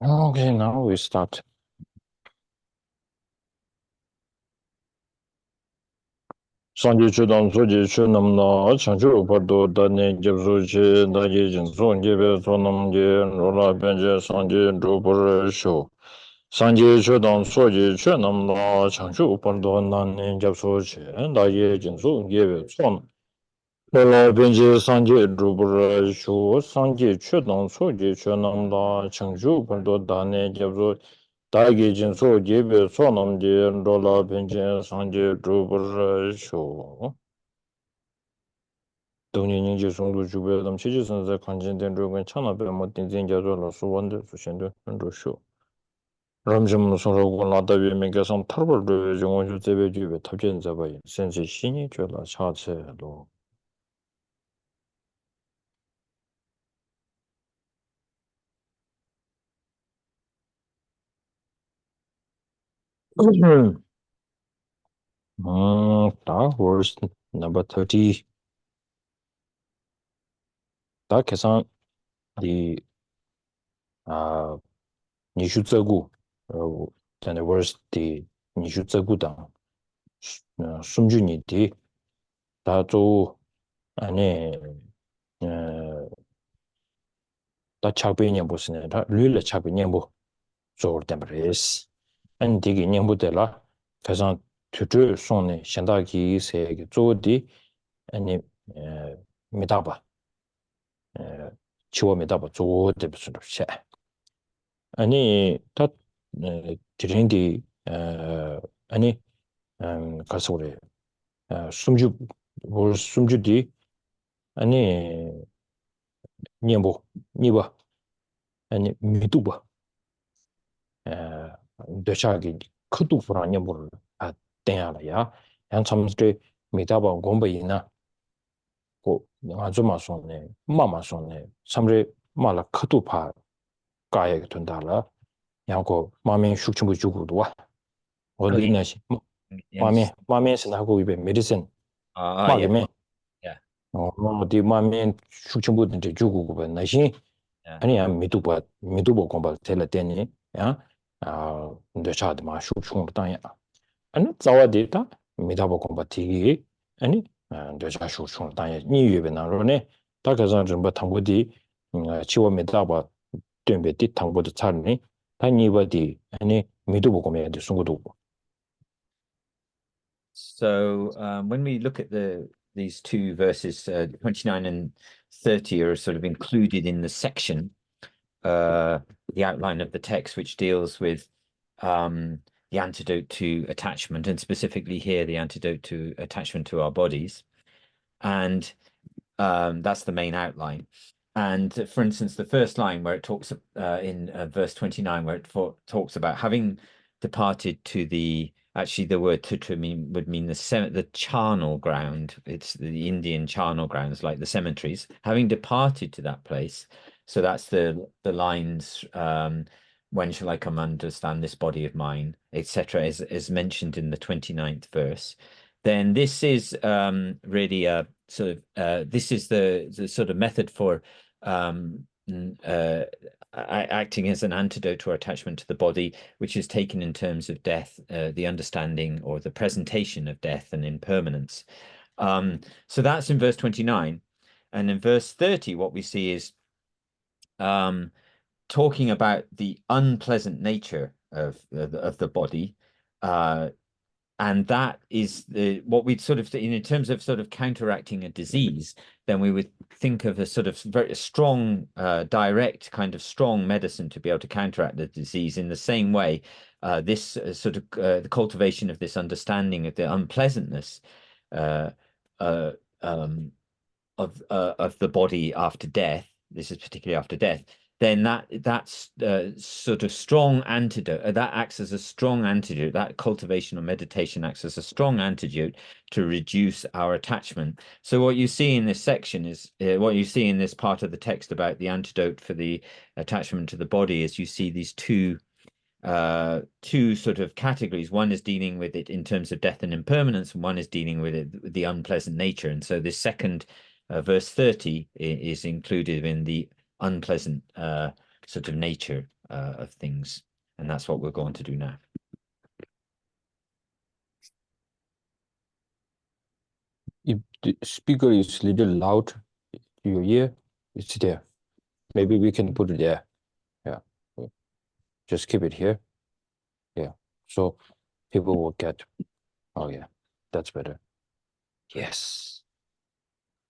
Okay, now we start. Sanji Chudam Soji Chunamna, Chanchu Pardo, Dani Jibsuchi, Daji Jinsun, Jibe Sonamji, Rola Benje, Sanji Drupur Show. Sanji Chudam Soji Chunamna, Chanchu Pardo, Dani Jibsuchi, Daji Jinsun, Jibe Son. Rola Benje, Sanji Drupur Show, Sanji Chudam Soji Chunamna, Chanchu Pardo, Dani Jibsuchi. 다기 진소 예배 소남제 로라 벤제 상제 주버 쇼 동년인지 송도 주베담 체지선자 관전된 로건 천하별 못 된전자로 수원도 수신도 현도쇼 람점 소로고 나다비 메가선 터벌도 정원주 제베 주베 탑전자바 센시 신이 줘라 차체로 다 verse number 30 다 계산 이 니슈저구 전에 verse 니슈저구당 숨주니디 다조 안에 다 차베냐 보스네 다 류를 차베냐 뭐 조르템브레스 안 되게 냥보들라 가장 투투 손에 현다기 세계 조디 아니 미다바 치워 미다바 조데 무슨 시 아니 다 드린디 아니 가서 그래 숨주 뭘 숨주디 아니 냥보 니바 아니 미두바 대차기 크도 불안해 볼 때야야 양 참스게 미다바 공부이나 고 아주 마손네 마마손네 참레 말라 크도 파 가야 된다라 양고 마면 숙침부 주고도 와 Okay. 어디나시 마면은 하고 이베 메디신 마게메 Yeah. 어디 마면 숙침부 이제 주고 그 나시 Yeah. 아니야 미두보 공부 텔라 때니 야 대차드 마 숙충 땅야 아니 자와데이터 미다보 공바티 아니 되자 쇼충 당에 니유베 나로네 다가서 좀 당고디 치워 미다바 된베디 당고도 차니 다니버디 아니 미도보 공에도 송고도 So when we look at these two verses, 29 and 30 are sort of included in the section, the outline of the text, which deals with the antidote to attachment, and specifically here, the antidote to attachment to our bodies. And that's the main outline. And for instance, the first line where it talks in verse 29, where it talks about having departed to actually the word tutra would mean the charnel ground. It's the Indian charnel grounds, like the cemeteries. Having departed to that place, so that's the lines, when shall I come understand this body of mine, etc., is mentioned in the 29th verse. Then this is really a sort of this is the sort of method for acting as an antidote to our attachment to the body, which is taken in terms of death, the understanding or the presentation of death and impermanence. So that's in verse 29. And in verse 30, what we see is talking about the unpleasant nature of the body, and that is what we'd sort of, in terms of sort of counteracting a disease, then we would think of a sort of very strong, direct kind of strong medicine to be able to counteract the disease. In the same way, this sort of the cultivation of this understanding of the unpleasantness of the body after death. This is particularly after death. Then that's sort of strong antidote. That acts as a strong antidote. That cultivation or meditation acts as a strong antidote to reduce our attachment. So what you see in this section is what you see in this part of the text about the antidote for the attachment to the body is you see these two sort of categories. One is dealing with it in terms of death and impermanence, and one is dealing with it, the unpleasant nature. And so this second verse 30 is included in the unpleasant sort of nature of things. And that's what we're going to do now. If the speaker is a little loud to your ear, it's there. Maybe we can put it there. Yeah. Just keep it here. Yeah. So people will get, oh yeah, that's better. Yes.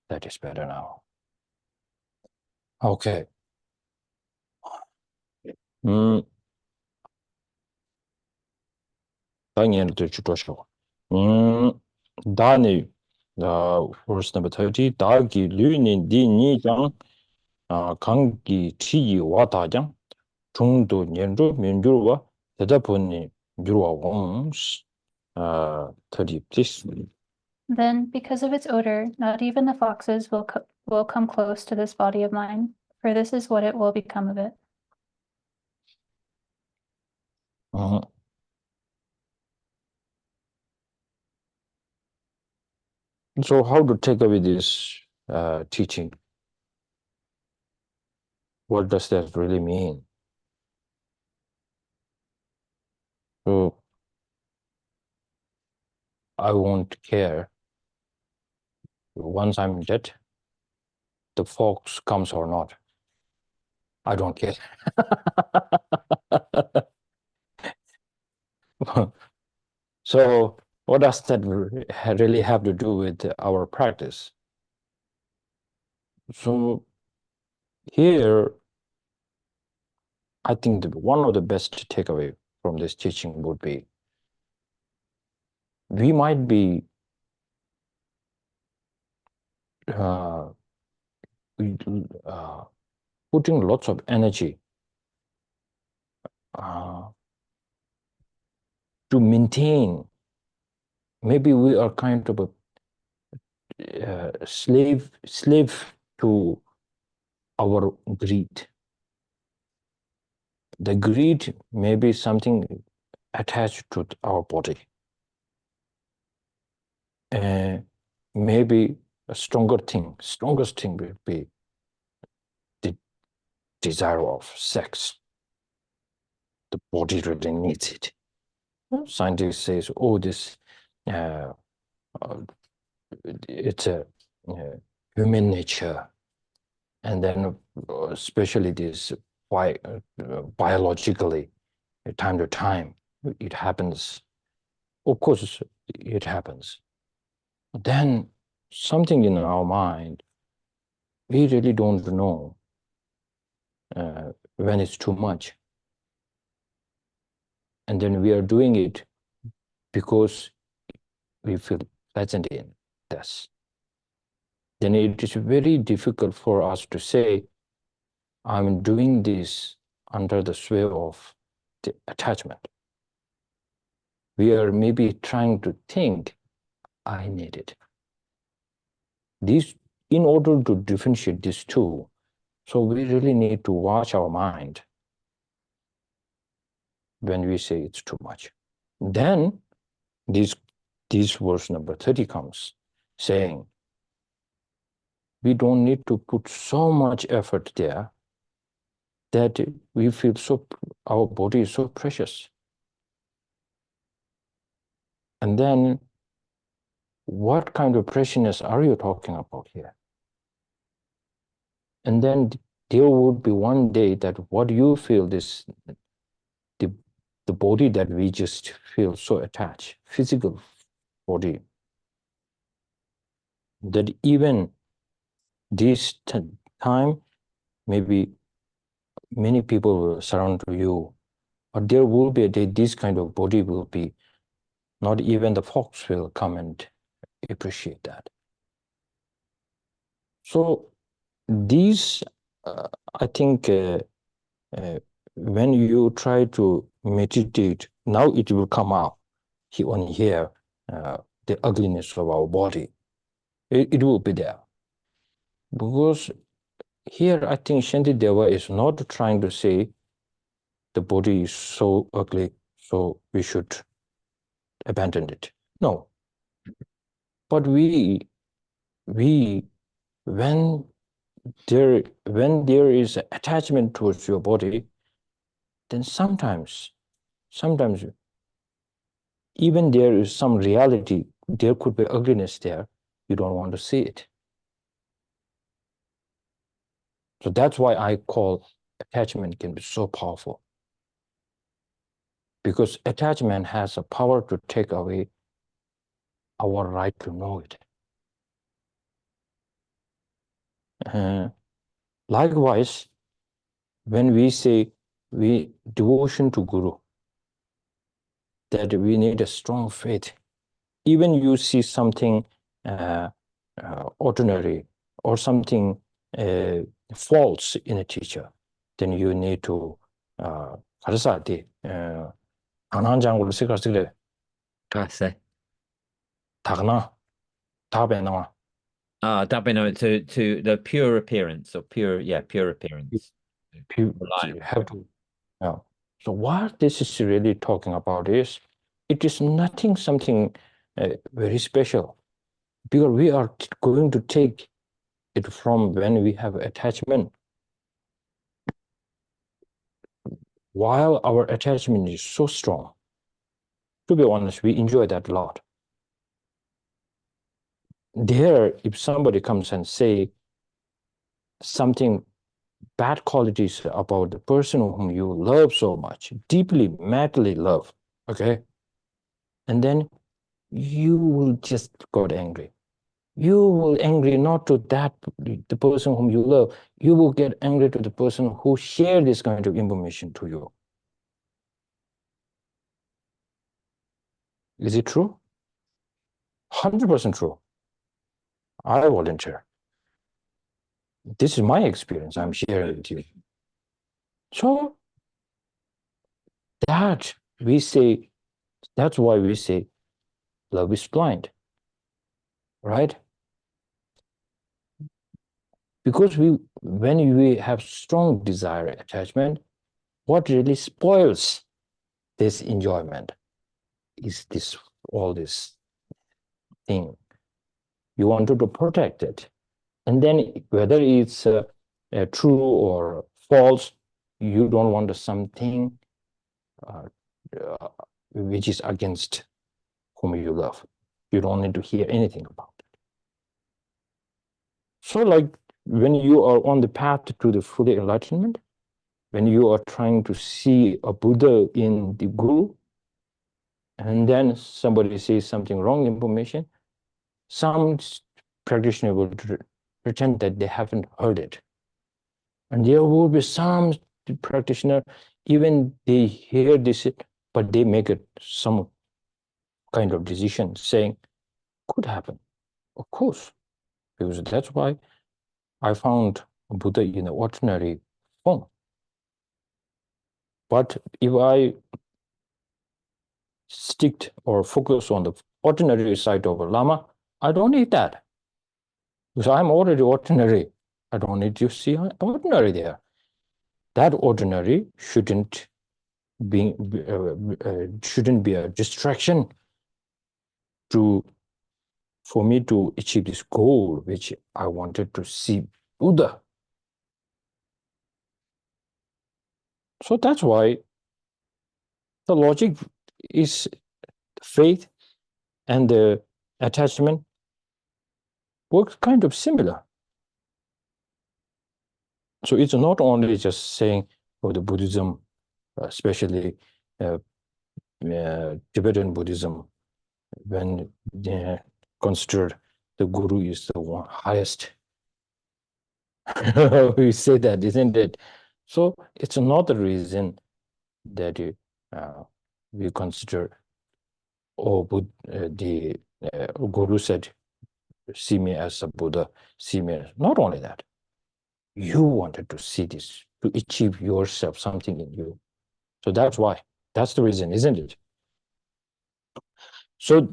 That is better now. Okay. 당연히 주도쇼. 다니 verse number 30 다기 류니 디니장 강기 치이 와다장 중도 년도 민주와 대답원이 주와 원 30 please. Then, because of its odor, not even the foxes will come close to this body of mine, for this is what it will become of it. So how to take away this teaching? What does that really mean? So I won't care once I'm dead, the fox comes or not. I don't care. So what does that really have to do with our practice? So here, I think one of the best takeaway from this teaching would be, we might be putting lots of energy to maintain. Maybe we are kind of a slave to our greed. The greed may be something attached to our body. Maybe a strongest thing will be the desire of sex. The body really needs it. Scientists say, oh, this it's a human nature, and then especially this biologically, time to time, it happens. Of course, it happens. Then something in our mind, we really don't know when it's too much. And then we are doing it because we feel pleasant in this. Then it is very difficult for us to say, I'm doing this under the sway of the attachment. We are maybe trying to think, I need it. In order to differentiate these two, so we really need to watch our mind when we say it's too much. Then this verse number 30 comes, saying, we don't need to put so much effort there that we feel our body is so precious. And then what kind of preciousness are you talking about here? And then there would be one day that what you feel the body that we just feel so attached, physical body, that even this time, maybe many people will surround you, but there will be a day this kind of body will be, not even the fox will come and appreciate that. So these, I think, when you try to meditate, now it will come out on here, the ugliness of our body. It will be there. Because here, I think Shantideva is not trying to say the body is so ugly, so we should abandon it. No. But when there is attachment towards your body, then sometimes even there is some reality, there could be ugliness there, you don't want to see it. So that's why I call attachment can be so powerful. Because attachment has a power to take away our right to know it. Likewise, when we say devotion to Guru, that we need a strong faith. Even you see something ordinary or something false in a teacher, then you need to 가르사티 안한장으로 생각하시래. 가세. 다가나 답에나. To the pure appearance or pure appearance. You have to. Yeah. So what this is really talking about is, it is nothing something very special, because we are going to take it from when we have attachment. While our attachment is so strong, to be honest, we enjoy that a lot. There, if somebody comes and say something bad qualities about the person whom you love so much, deeply, madly love, okay? And then you will just got angry. You will angry not to the person whom you love. You will get angry to the person who shared this kind of information to you. Is it true? 100% true. I volunteer. This is my experience I'm sharing with you. So that's why we say love is blind, right? Because when we have strong desire attachment, what really spoils this enjoyment is all this thing. You wanted to protect it. And then whether it's true or false, you don't want something which is against whom you love. You don't need to hear anything about it. So like when you are on the path to the full enlightenment, when you are trying to see a Buddha in the Guru, and then somebody says something wrong information, some practitioner will pretend that they haven't heard it. And there will be some practitioner, even they hear this, but they make it some kind of decision saying, could happen. Of course, because that's why I found Buddha in an ordinary form. But if I stick or focus on the ordinary side of a Lama, I don't need that. Because I'm already ordinary. I don't need to see ordinary there. That ordinary shouldn't be a distraction for me to achieve this goal, which I wanted to see Buddha. So that's why the logic is faith and the attachment works kind of similar. So it's not only just saying, oh, the Buddhism, especially Tibetan Buddhism, when they consider the Guru is the one highest. We say that, isn't it? So it's another reason that we consider, the Guru said, see me as a Buddha, see me as, not only that, you wanted to see this, to achieve yourself, something in you. So that's why, that's the reason, isn't it? So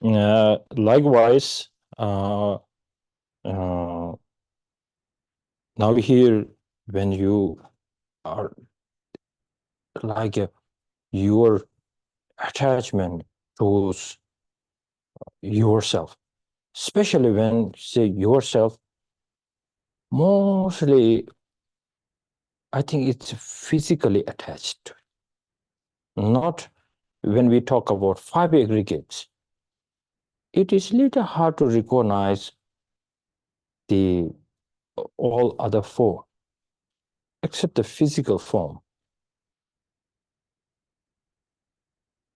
likewise, now here, when you are like your attachment towards yourself, especially when say yourself, mostly I think it's physically attached to it. Not when we talk about 5 aggregates. It is little hard to recognize the all other 4, except the physical form.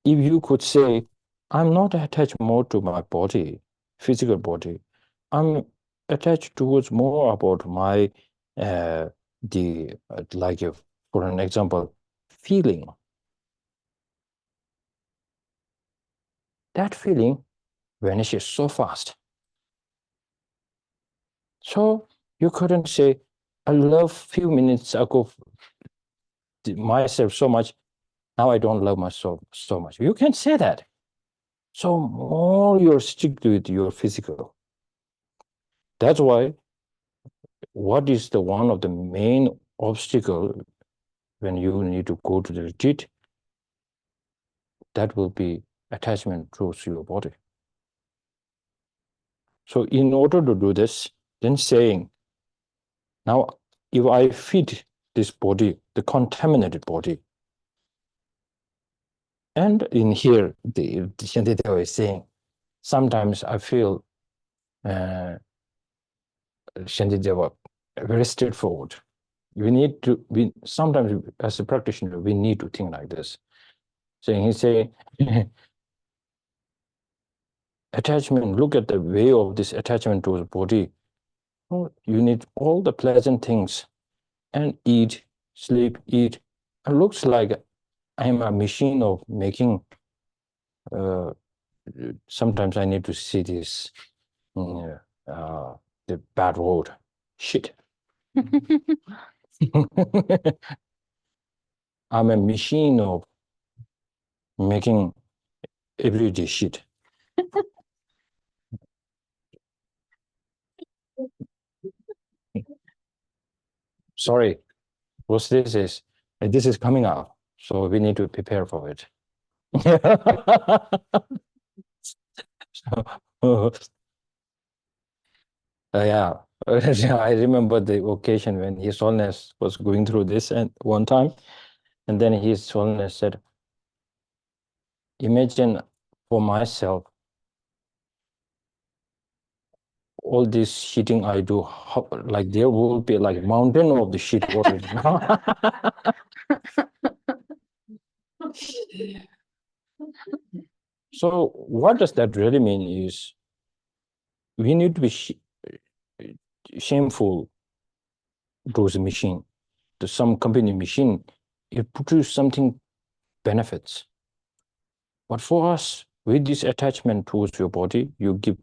If you could say, I'm not attached more to my body, physical body, I'm attached towards more about my, for an example, feeling. That feeling vanishes so fast. So you couldn't say, I love few minutes ago myself so much, now I don't love myself so much. You can say that. So more you're strict with your physical. That's why what is the one of the main obstacle when you need to go to the retreat? That will be attachment towards your body. So in order to do this, then saying, now if I feed this body, the contaminated body, and in here, the Shantideva is saying, sometimes I feel Shantideva very straightforward. We need to, sometimes as a practitioner, we need to think like this. So he say, attachment, look at the way of this attachment to the body. Oh, you need all the pleasant things and eat, sleep, eat. It looks like I'm a machine of making, sometimes I need to see this, the bad word, shit. I'm a machine of making everyday shit. Sorry, what this is coming up, so we need to prepare for it. Yeah, I remember the occasion when His Holiness was going through this and one time, and then His Holiness said, imagine for myself, all this shitting I do, like there will be like mountain of the shit water. So what does that really mean is we need to be shameful to the machine. To some company machine, it produces something benefits. But for us, with this attachment towards your body, you give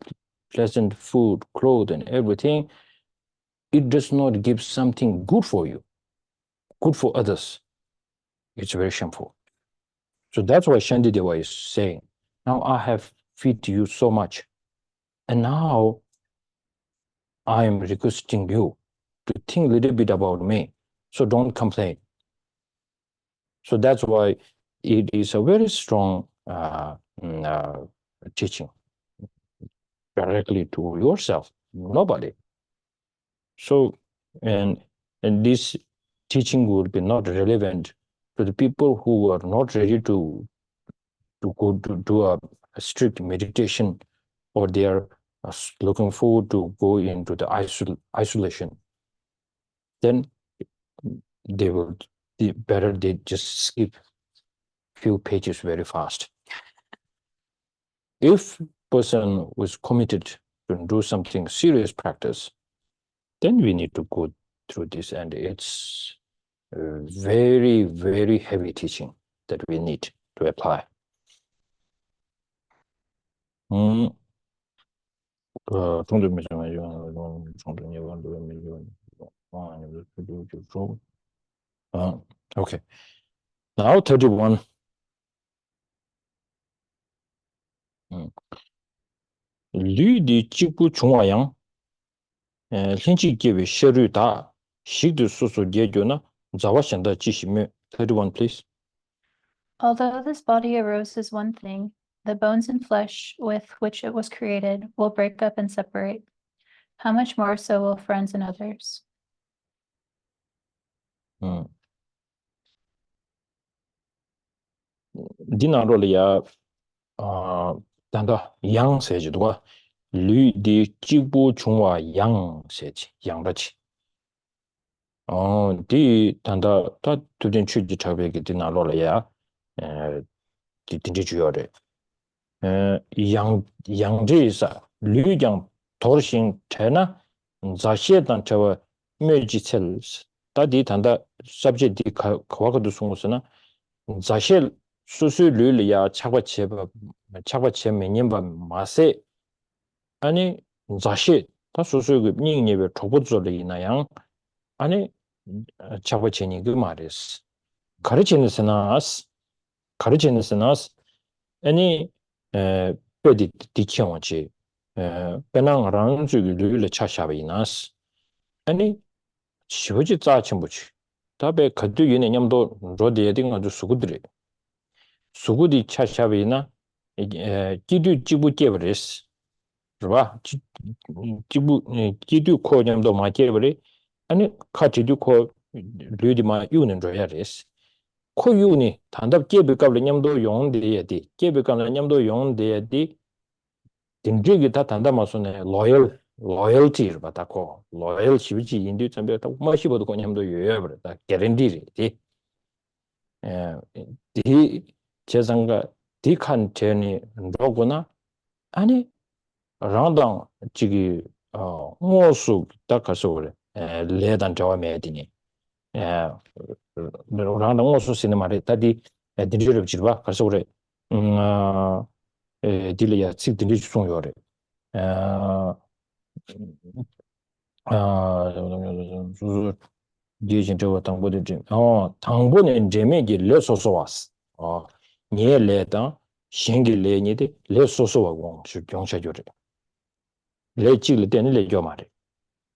pleasant food, clothes, and everything. It does not give something good for you, good for others. It's very shameful. So that's why Shantideva is saying, now I have fed you so much, and now I am requesting you to think a little bit about me. So don't complain. So that's why it is a very strong teaching directly to yourself, nobody. So, and this teaching would be not relevant to the people who are not ready to go to do a strict meditation, or they are looking forward to go into the isolation. Then they will better they just skip few pages very fast. If person was committed to do something serious practice, then we need to go through this, and it's very, very heavy teaching that we need to apply. Okay. Now 31. Lü di chipu chungwa yang, linchi gewe sheru da, shikdu susu gegyo na, zawa shanda jishime. 31, please. Although this body arose as one thing, the bones and flesh with which it was created will break up and separate. How much more so will friends and others? 디나로리아 단다 양 세지도가 류디 지부 중화 양 세지 양다치 디 단다 다 두진 취지 차別게 디나로리아 디 주요래 양제사 류장 도르신 테나 자시에단 저와 묘지첼 다디 단다 subject 디 과거도 송으스나 자실 수수 류리아 차과체 매년바 마세 아니 자시 다 수수 닝니베 초보절이나양 아니 차과체니 그 말이스 가르치는스나스 아니 페디 디치원치 페낭랑 주기를 차샤비나스 아니 쉬어지 짜침부치 답에 그도 유네념도 로디에딩 아주 수구들이 수구디 차샤비나 기두 지부 깨버리스 봐 지부 기두 코념도 마깨버리 아니 카티두 코 류디마 유는 줘야레스 코유니 단답 깨비값을 냠도 용데야디 깨비값을 냠도 용데야디 딘지기 다 단답마소네 loyalty 받았고 loyal 시비지 인디 참배 딱 마시보도 거냠도 요여버다 개런디리 디 제상가 디칸 제니 로구나 아니 랑당 지기 모수 딱 가서 그래 레단 저와 매디니 랑당 모수 쓰는 말에 다디 딘지를 지르바 가서 그래 딜이야 직 딘지 송요래 디진 저거 당보도 좀 당보는 제메기 레소소와스 니엘레다 싱길레니데 레소소와고 주경샤조래 레치를 때는 레죠 말에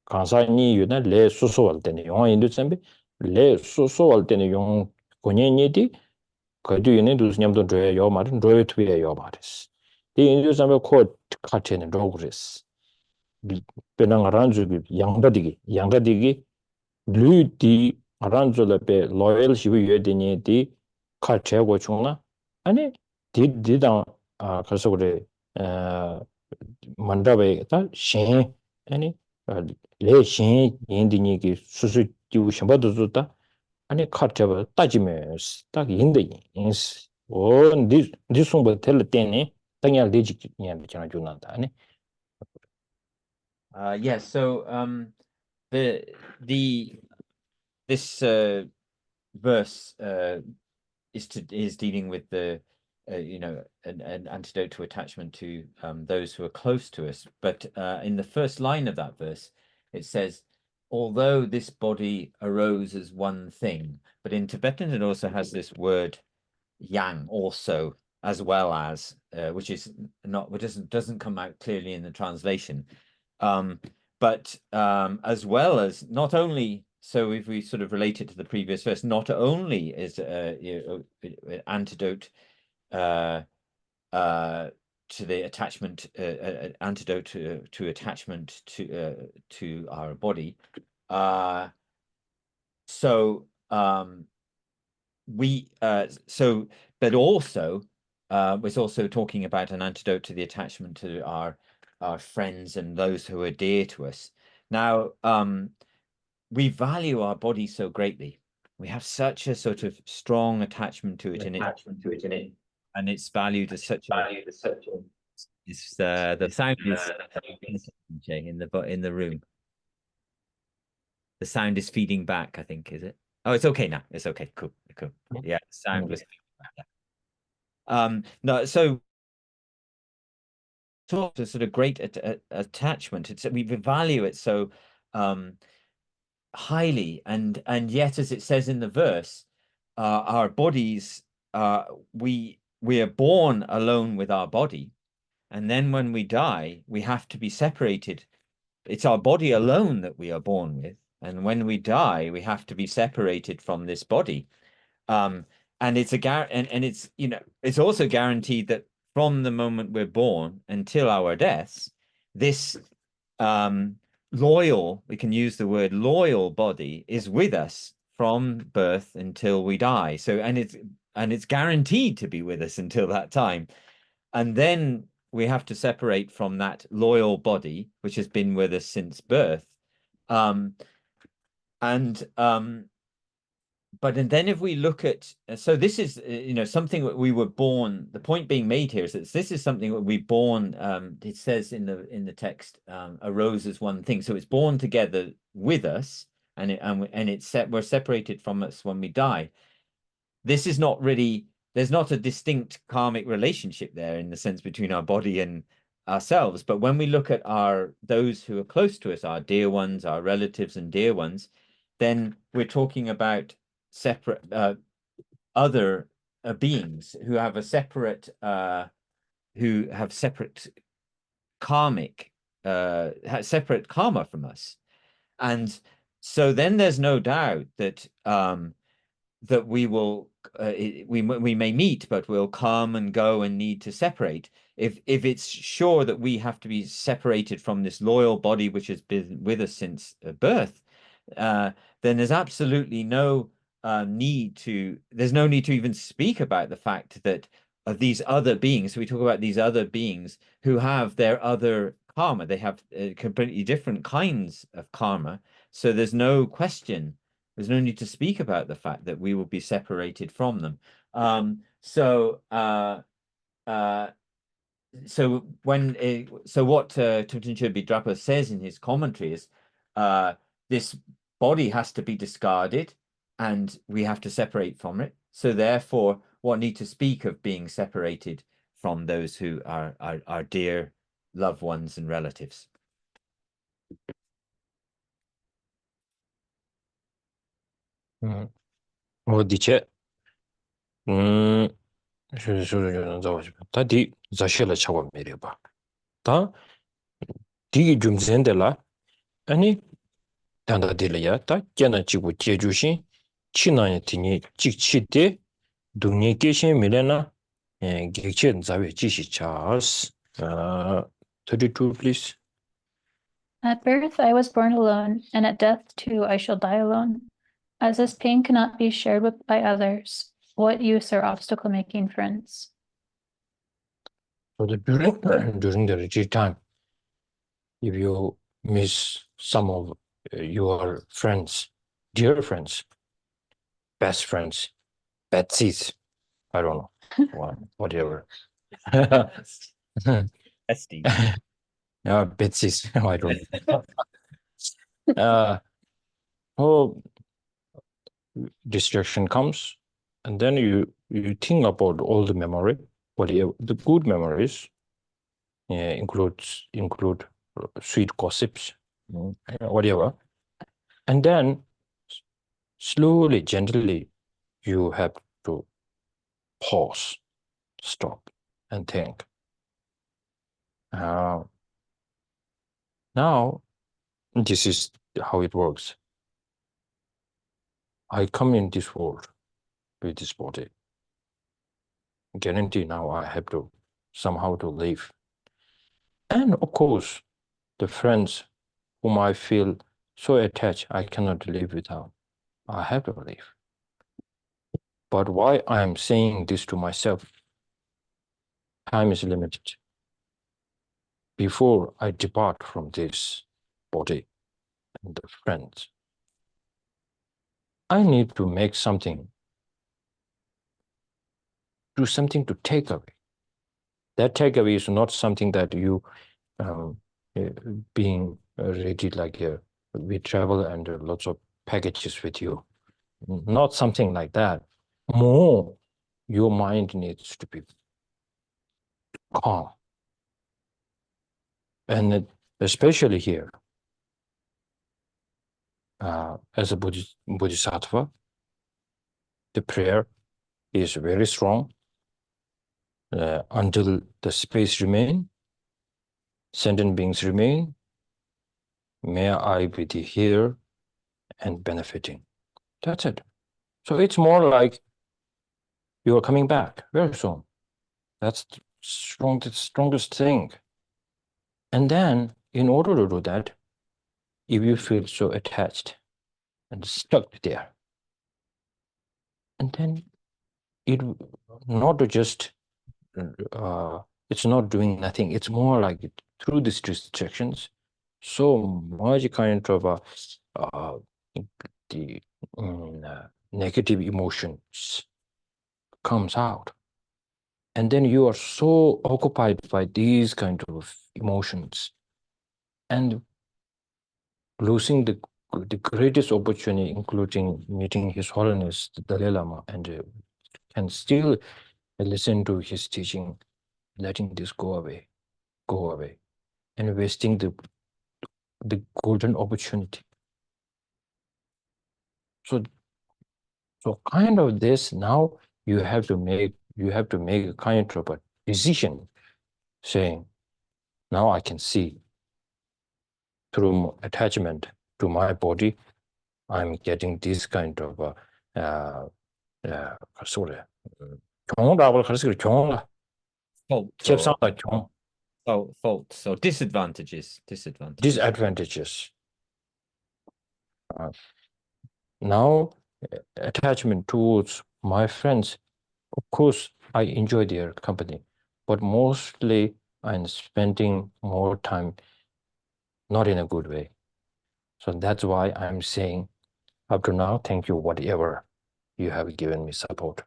간사니 유나 레소소할 때는 영어 인도선비 레소소할 때는 용 고년이디 그뒤에는 두스냠도 줘야 요 말은 줘야 투에 요 말이스 이 인도선비 코 카체는 로그레스 배낭 아란주기 양다디기 류디 아란줄레베 로열 시비 예데니디 카체고 중나 아니 디디당 그래서 그래 만다베 다신 아니 레신 인디니기 수수 띄우 셔바도 좋다 아니 카체바 따지메스 딱 인데 인스 디송바 텔 때네 당야 레직 냐 비잖아 주난다 아니 yes, so this verse is dealing with the an antidote to attachment to those who are close to us. But in the first line of that verse, it says, although this body arose as one thing, but in Tibetan it also has this word yang also, as well as, which doesn't come out clearly in the translation. But as well as, not only, so if we sort of relate it to the previous verse, not only is an antidote to the attachment, antidote to attachment to our body, but also was also talking about an antidote to the attachment to our friends and those who are dear to us. Now, we value our body so greatly. We have such a sort of strong attachment to it in it, and it's valued as such a. It's the sound is in the room. The sound is feeding back, I think, is it? Oh, it's okay now. It's okay. Cool. Yeah, the sound was feeding back. No, so a sort of great attachment. We value it so highly, and yet, as it says in the verse, our bodies, we are born alone with our body, and then when we die, we have to be separated. It's our body alone that we are born with, and when we die, we have to be separated from this body. And it's it's it's also guaranteed that from the moment we're born until our deaths, this loyal, we can use the word loyal body, is with us from birth until we die. So, and it's guaranteed to be with us until that time. And then we have to separate from that loyal body, which has been with us since birth. But then if we look at, so this is, something that we were born, the point being made here is that this is something that we born, it says in the text, arose as one thing. So it's born together with us, and we're separated from us when we die. This is not really, there's not a distinct karmic relationship there in the sense between our body and ourselves. But when we look at those who are close to us, our dear ones, our relatives and dear ones, then we're talking about separate other beings who have separate karmic separate karma from us. And so then there's no doubt that that we will we may meet, but we'll come and go and need to separate. If it's sure that we have to be separated from this loyal body which has been with us since birth, then there's absolutely no need to even speak about the fact that of these other beings. So we talk about these other beings who have their other karma. They have completely different kinds of karma. So there's no question. There's no need to speak about the fact that we will be separated from them. So what Thupten Chobi says in his commentary is this body has to be discarded and we have to separate from it. So therefore, what need to speak of being separated from those who are our dear loved ones and relatives? 어디체? 쇼쇼쇼 자와지. 다디 자실라 차고 메려봐. 다 디기 좀 젠데라. 아니 단다딜이야. 다 깨나 지고 제주신 친나의 등이 직치대 동네 계신 미래나 객체 자외 지시 차스. 32 please. At birth I was born alone, and at death too I shall die alone. As this pain cannot be shared by others, what use are obstacle-making friends? So during the retreat time, if you miss some of your friends, dear friends, best friends, Betsy's, I don't know, whatever. Esty. Betsy's, I don't know. Distraction comes, and then you think about all the memory, whatever the good memories, include sweet gossips, whatever, and then slowly, gently, you have to pause, stop, and think. Now, this is how it works. I come in this world with this body. Guarantee now I have to somehow to live. And of course, the friends whom I feel so attached, I cannot live without. I have to live. But why I am saying this to myself? Time is limited. Before I depart from this body and the friends, I need to make something, do something to take away. That takeaway is not something that you being ready like we travel and lots of packages with you. Not something like that. More, your mind needs to be calm. And especially here, as a Bodhisattva, the prayer is very strong. Until the space remain, sentient beings remain, may I be here and benefiting. That's it. So it's more like you are coming back very soon. That's the strongest thing. And then, in order to do that, if you feel so attached and stuck there, And then it not just it's not doing nothing. It's more like through these distractions, so much kind of the negative emotions comes out. And then you are so occupied by these kind of emotions and losing the greatest opportunity, including meeting His Holiness the Dalai Lama, and can still listen to his teaching, letting this go away, and wasting the golden opportunity. So kind of this, now you have to make a kind of a decision, saying, now I can see through attachment to my body, I'm getting this kind of sorry, Faults or faults or disadvantages. disadvantages. Now, attachment towards my friends, of course, I enjoy their company, but mostly I'm spending more time not in a good way. So that's why I'm saying, up to now, thank you, whatever you have given me support.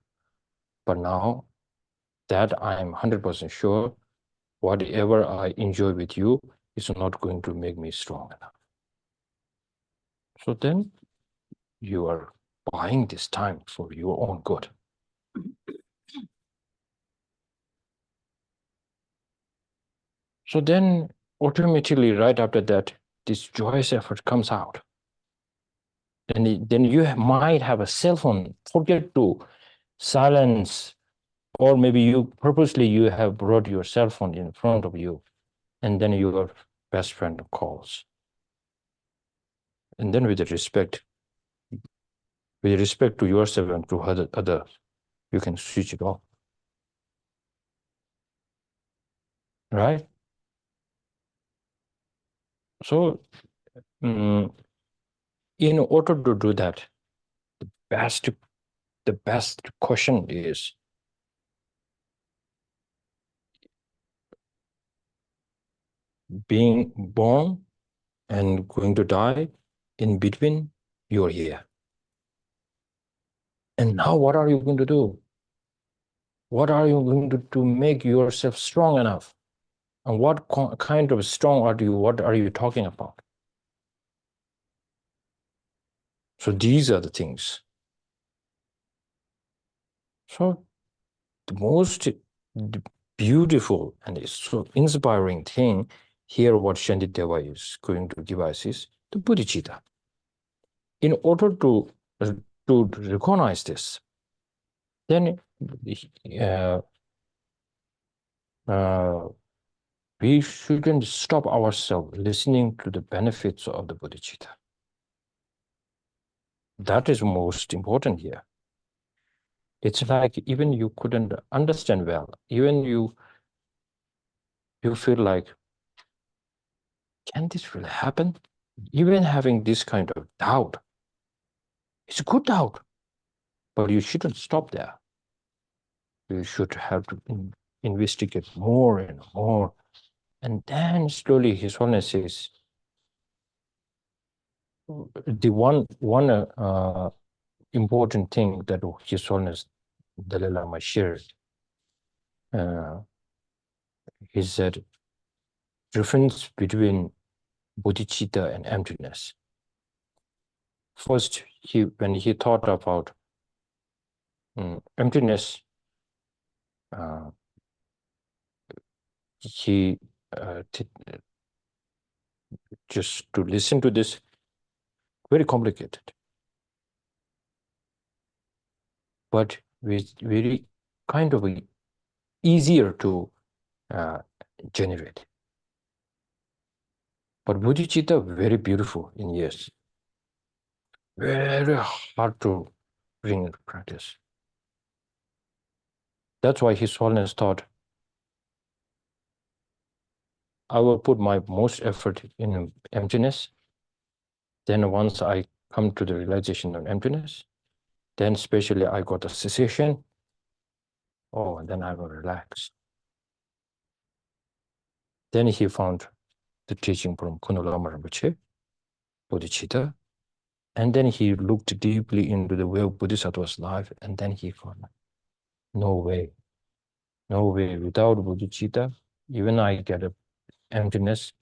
But now that I'm 100% sure, whatever I enjoy with you is not going to make me strong enough. So then you are buying this time for your own good. So then automatically right after that, this joyous effort comes out. And then you might have a cell phone, forget to silence, or maybe you purposely you have brought your cell phone in front of you, and then your best friend calls. And then with respect to yourself and to others, you can switch it off. Right? So in order to do that, the best question is, being born and going to die, in between, you're here. And now what are you going to do? What are you going to do to make yourself strong enough? And what kind of strong are you? What are you talking about? So these are the things. So the most beautiful and so inspiring thing here, what Shantideva is going to give us, is the bodhicitta. In order to recognize this, then we shouldn't stop ourselves listening to the benefits of the bodhicitta. That is most important here. It's like even you couldn't understand well, even you feel like, can this really happen? Even having this kind of doubt, it's a good doubt, but you shouldn't stop there. You should have to investigate more and more. And then slowly His Holiness says, the one important thing that His Holiness Dalai Lama shared, he said, difference between bodhicitta and emptiness. First, when he thought about emptiness, he just to listen to this, very complicated, but very kind of easier to generate. But bodhicitta, very beautiful in years, very hard to bring into practice. That's why His Holiness thought, I will put my most effort in emptiness. Then once I come to the realization of emptiness, Then especially I got a cessation. Oh, and then I will relax. Then he found the teaching from Kunalama Rinpoche, bodhicitta. And then he looked deeply into the way of Bodhisattva's life, and then he found, no way, without bodhicitta, even I get a emptiness.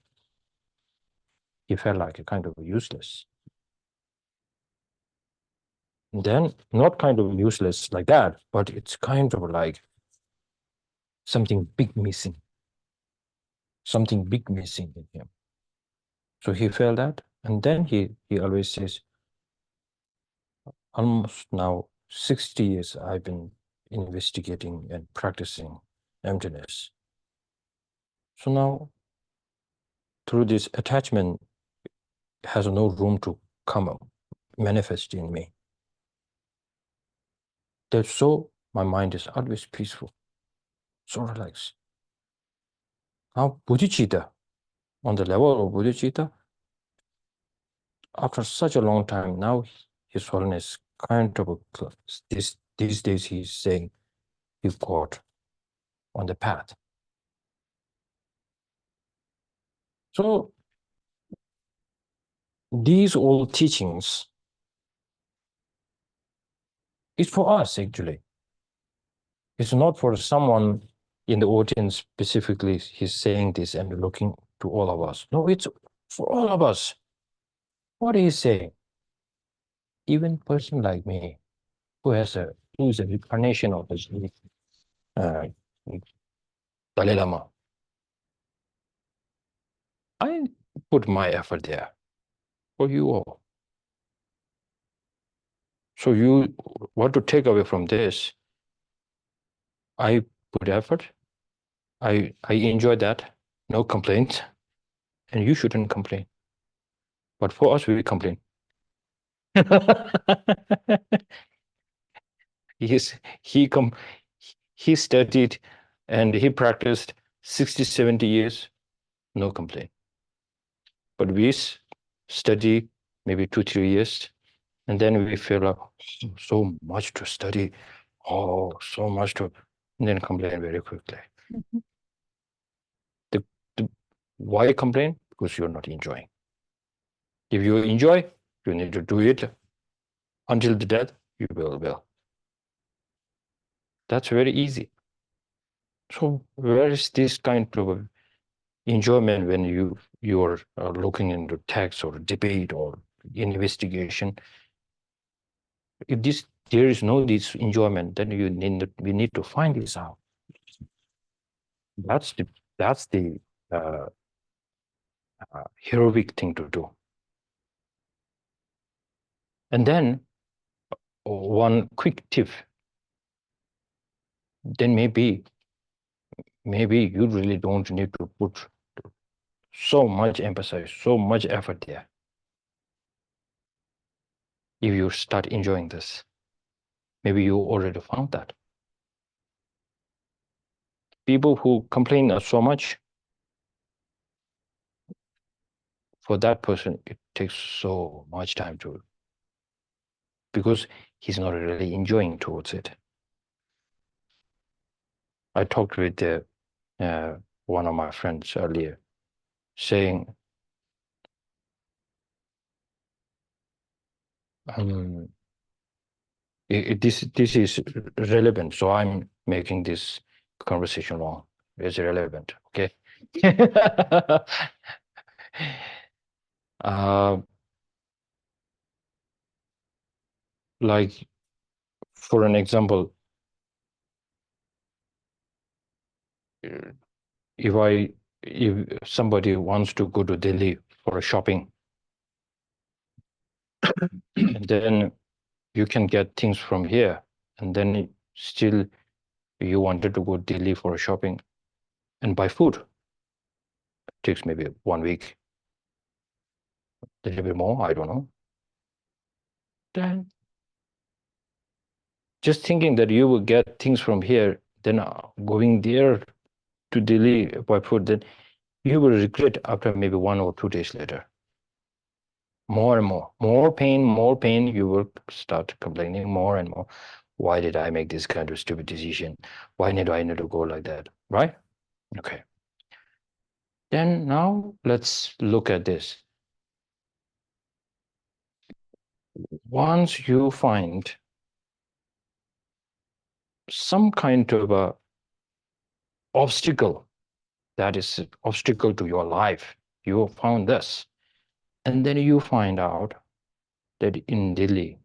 He felt like a kind of useless. And then not kind of useless like that, but it's kind of like something big missing. Something big missing in him. So he felt that, and then he always says, almost now 60 years I've been investigating and practicing emptiness. So now, through this attachment has no room to come up, manifest in me. That's so my mind is always peaceful, so relaxed. Now bodhicitta, on the level of bodhicitta, after such a long time, now His Holiness kind of these days he's saying he got on the path. So these old teachings is for us actually. It's not for someone in the audience specifically. He's saying this and looking to all of us. No, it's for all of us. What is saying? Even person like me, who is a reincarnation of his Dalai Lama, I put my effort there for you all. So you want to take away from this? I put effort. I enjoy that. No complaints, and you shouldn't complain. But for us, we complain. He studied and he practiced 60, 70 years, no complaint. But we study maybe 2, 3 years, and then we feel like, oh, so much to study, oh, so much to, and then complain very quickly. Mhm. Why complain? Because you're not enjoying. If you enjoy, you need to do it until the death, you will. That's very easy. So where is this kind of enjoyment when you're looking into text or debate or investigation? If there is no this enjoyment, then we need to find this out. That's the heroic thing to do. And then one quick tip. Then maybe you really don't need to put so much emphasis, so much effort there. If you start enjoying this, maybe you already found that. People who complain so much, for that person, it takes so much time to, because he's not really enjoying towards it. I talked with one of my friends earlier, saying, this is relevant, so I'm making this conversation long. It's relevant, okay? Like, for an example, if somebody wants to go to Delhi for a shopping, then you can get things from here, and then still you wanted to go to Delhi for a shopping and buy food. It takes maybe 1 week, a little bit more, I don't know. Then just thinking that you will get things from here, then going there to Delhi by food, then you will regret after maybe 1 or 2 days later. more and more pain, you will start complaining more and more. Why did I make this kind of stupid decision? Why did I need to go like that? Right? Okay. Then now let's look at this. Once you find some kind of a obstacle, that is an obstacle to your life, you found this, and then you find out that in Delhi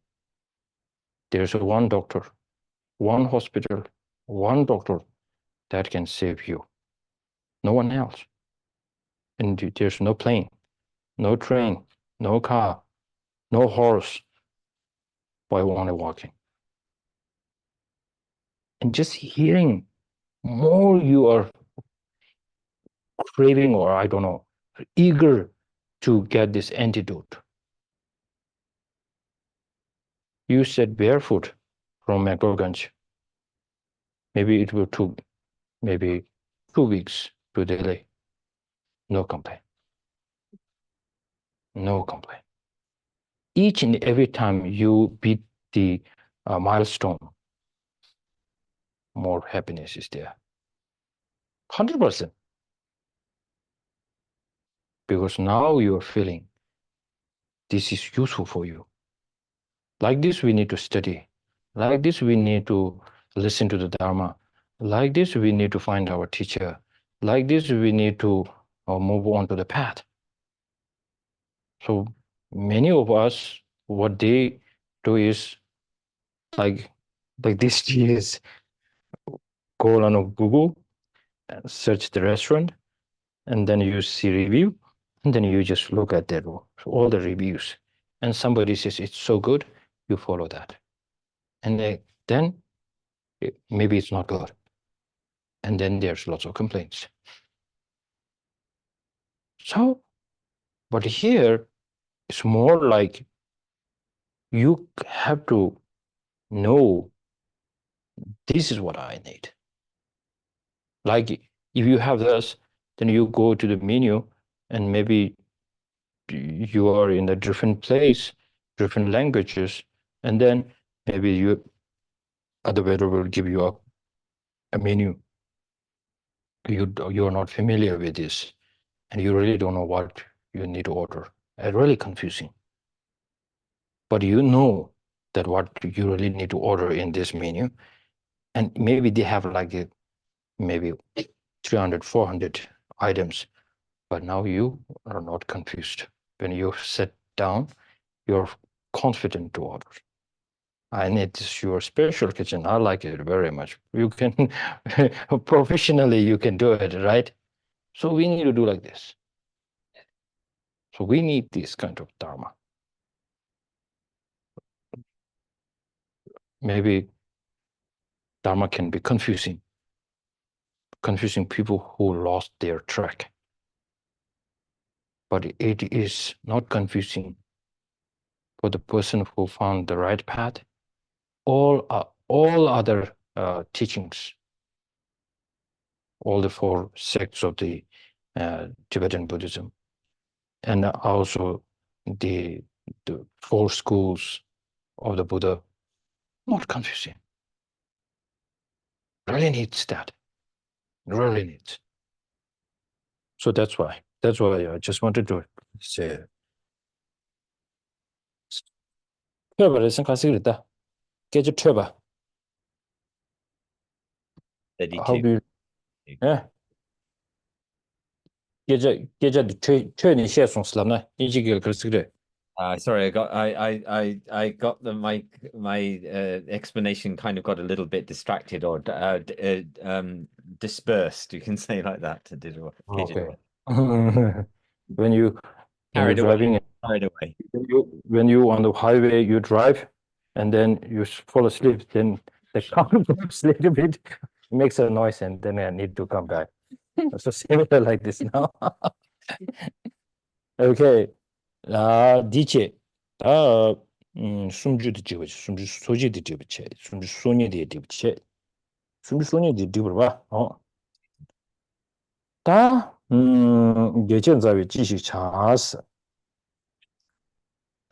there's one doctor, one hospital, one doctor that can save you, no one else. And there's no plane, no train, no car, no horse, by only walking. And just hearing, more you are craving, or I don't know, eager to get this antidote. You said barefoot from McGorganj. Maybe it will take maybe 2 weeks to delay. No complaint. No complaint. Each and every time you beat the milestone, more happiness is there. 100%. Because now you're feeling this is useful for you. Like this, we need to study. Like this, we need to listen to the Dharma. Like this, we need to find our teacher. Like this, we need to move on to the path. So many of us, what they do is like this is go on Google, and search the restaurant, and then you see review, and then you just look at that all the reviews, and somebody says it's so good, you follow that, and then maybe it's not good, and then there's lots of complaints. So, but here it's more like you have to know this is what I need. Like if you have this, then you go to the menu, and maybe you are in a different place, different languages, and then maybe other waiter will give you a menu. You are not familiar with this, and you really don't know what you need to order. It's really confusing. But you know that what you really need to order in this menu, and maybe they have like maybe 300, 400 items, but now you are not confused. When you sit down, you're confident to order. I need this your special kitchen. I like it very much. You can professionally, you can do it, right? So we need to do like this. So we need this kind of Dharma. Maybe Dharma can be confusing people who lost their track. But it is not confusing for the person who found the right path. All other teachings, all the 4 sects of the Tibetan Buddhism, and also the 4 schools of the Buddha, not confusing. Really needs that. Really needs. So that's why I just wanted to say. How do you? Yeah. Sorry, I got my explanation kind of got a little bit distracted or dispersed. You can say like that. Okay. When you're driving, carried away. When you on the highway, you drive, and then you fall asleep. Then the car moves a little bit, makes a noise, and then I need to come back. So similar like this now. Okay. 디체. 숨주도 지고 숨주 소지도 지고체. 숨주 소녀도 지고체. 숨주 소녀도 지고 봐. 다, 也现在继续查实。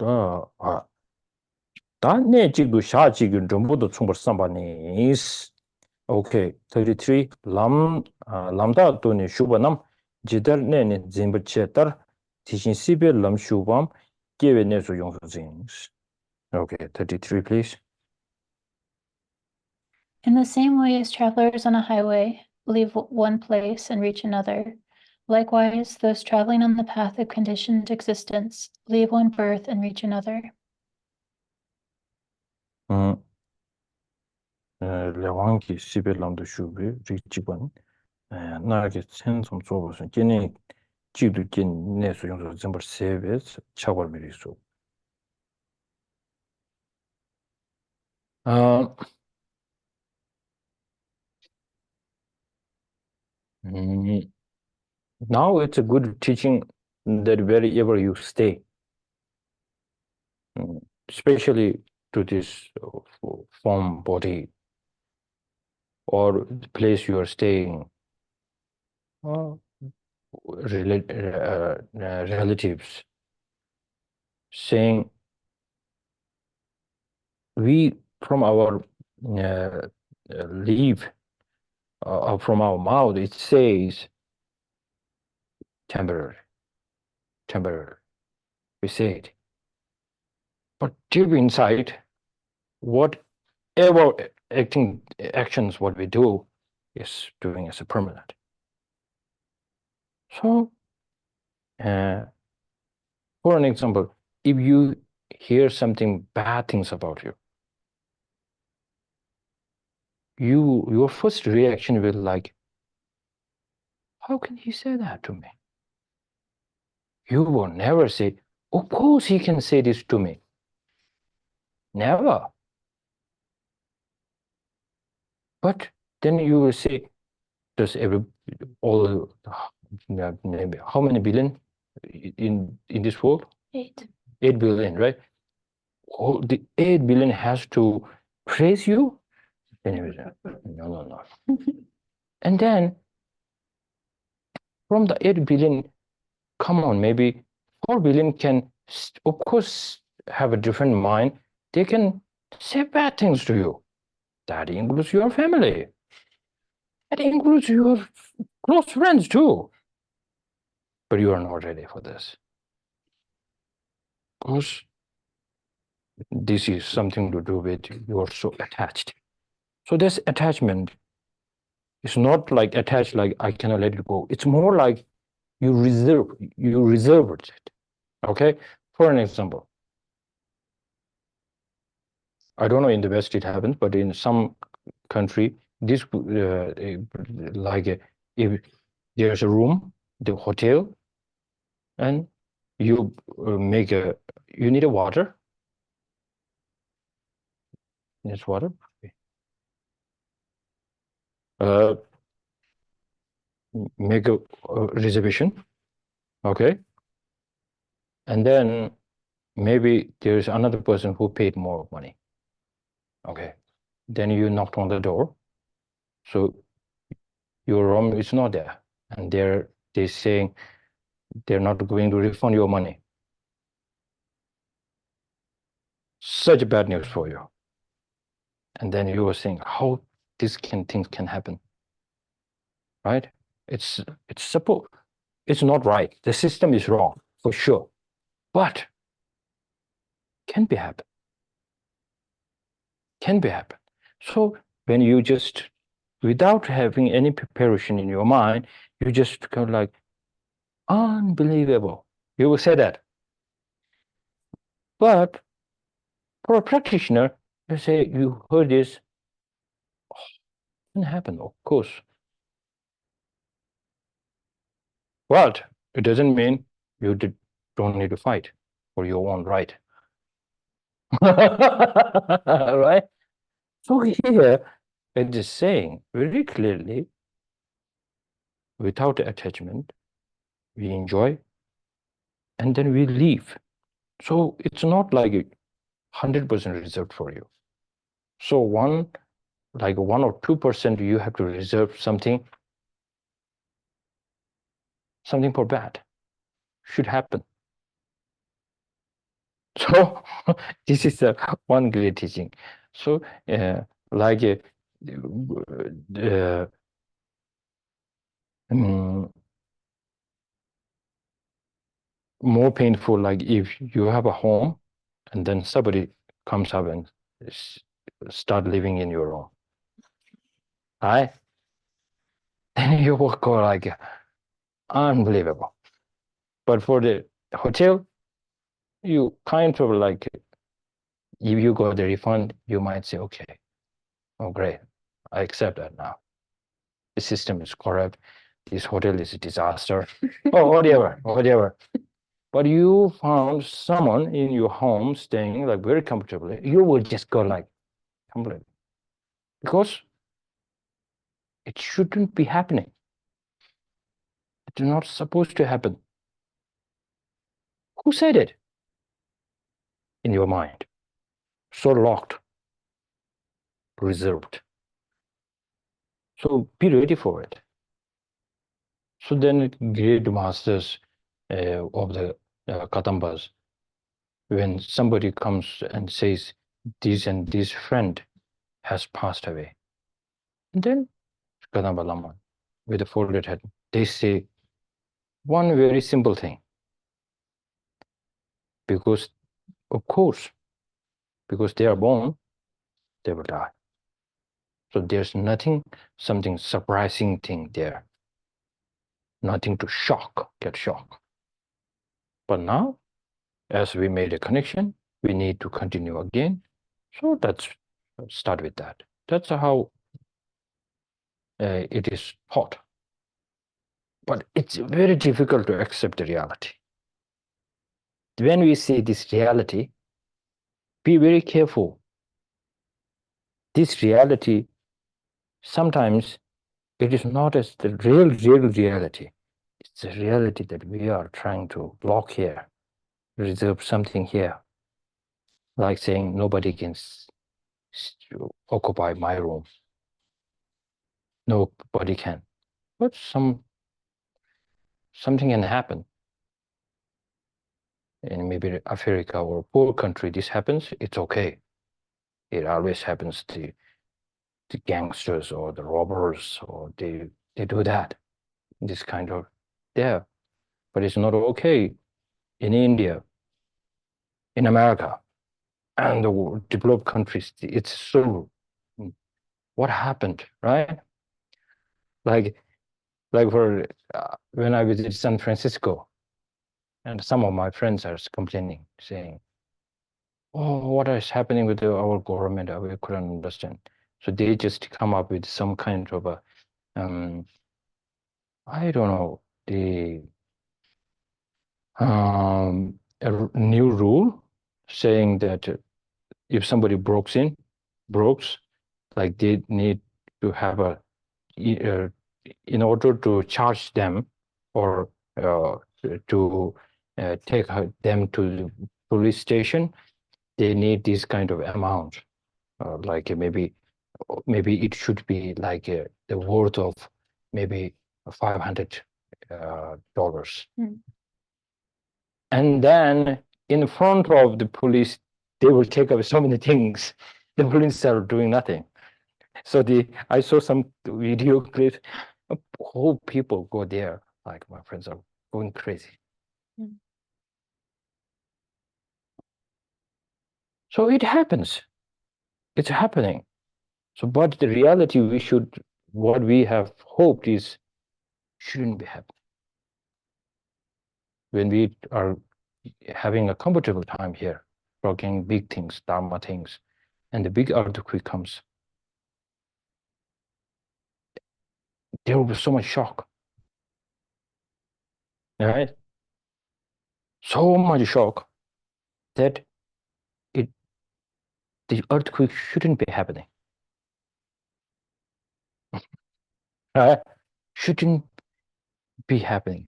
Okay, 33. Lambda tuni shubanam jidar nene zimbachetar tishin sibe lam shubam gewe nesu yongsu zings. Okay, 33, please. In the same way as travelers on a highway leave one place and reach another, likewise, those traveling on the path of conditioned existence leave one birth and reach another. Lewangi sibe lamda shubi richiban 나게 sensom zobosun kene jidu ken nesu yongsu zimbar sebes chagwar mirisu. Now it's a good teaching that wherever you stay, especially to this form body or the place you are staying, relatives, saying we from our leave from our mouth it says temporary, we say it, but deep inside whatever actions what we do is doing as a permanent. So for an example, if you hear something bad things about you, your first reaction will like, how can he say that to me? You will never say, of course he can say this to me. Never. But then you will say, does maybe how many billion in this world? 8. 8 billion, right? All the 8 billion has to praise you? Anyway, no. And then from the 8 billion, come on, maybe 4 billion can, of course, have a different mind. They can say bad things to you. That includes your family. That includes your close friends too. But you are not ready for this. Because this is something to do with you are so attached. So this attachment is not like attached like I cannot let it go. It's more like you reserve it. Okay? For an example, I don't know in the West it happens, but in some country, this if there's a room, the hotel, and you you need a water. Yes, water. Make a reservation, okay, and then maybe there's another person who paid more money, okay, then you knocked on the door, so your room is not there, and they're saying they're not going to refund your money. Such bad news for you. And then you were saying how things can happen, right? It's not right. The system is wrong for sure, but can be happen. So when you just, without having any preparation in your mind, you just kind of like, unbelievable. You will say that. But for a practitioner, you say you heard this, can happen, of course. But it doesn't mean you don't need to fight for your own right. Right? So here it is saying very clearly, without attachment, we enjoy and then we leave. So it's not like 100% reserved for you. So 1 or 2% you have to reserve something for bad should happen. So this is one great teaching. So like more painful, like if you have a home and then somebody comes up and start living in your room, right? Then you will go like unbelievable. But for the hotel, you kind of like, if you got the refund, you might say, okay, oh great, I accept that now. The system is corrupt. This hotel is a disaster. Oh, whatever. But you found someone in your home staying like very comfortably, you will just go like completely, because it shouldn't be happening. It's not supposed to happen. Who said it? In your mind. So locked, reserved. So be ready for it. So then great masters of the Katambas, when somebody comes and says this and this friend has passed away, and then Kadamba Lama with a folded head, they say one very simple thing, because of course, because they are born, they will die. So there's nothing, something surprising thing there, nothing to get shocked. But now, as we made a connection, we need to continue again. So let's start with that. That's how it is taught. But it's very difficult to accept the reality. When we see this reality, be very careful. This reality, sometimes it is not as the real reality. It's a reality that we are trying to block here, reserve something here. Like saying nobody can occupy my room. Nobody can. But something can happen. In maybe Africa or a poor country, this happens, it's okay. It always happens to the gangsters or the robbers, or they do that. This kind of, yeah. But it's not okay in India, in America, and the developed countries. It's so, what happened, right? Like for when I visited San Francisco, and some of my friends are complaining, saying, oh, what is happening with our government? We couldn't understand. So they just come up with some kind of a, I don't know, a new rule saying that if somebody breaks, like they need to have in order to charge them or to take them to the police station, they need this kind of amount, like maybe it should be like the worth of maybe $500. And then in front of the police, they will take away so many things. The police are doing nothing. So I saw some video clips. Whole people go there, like my friends are going crazy. So it happens. It's happening. So, but the reality what we have hoped is, shouldn't be happening. When we are having a comfortable time here, talking big things, Dharma things, and the big earthquake comes, there will be so much shock. All right? So much shock that the earthquake shouldn't be happening. Shouldn't be happening.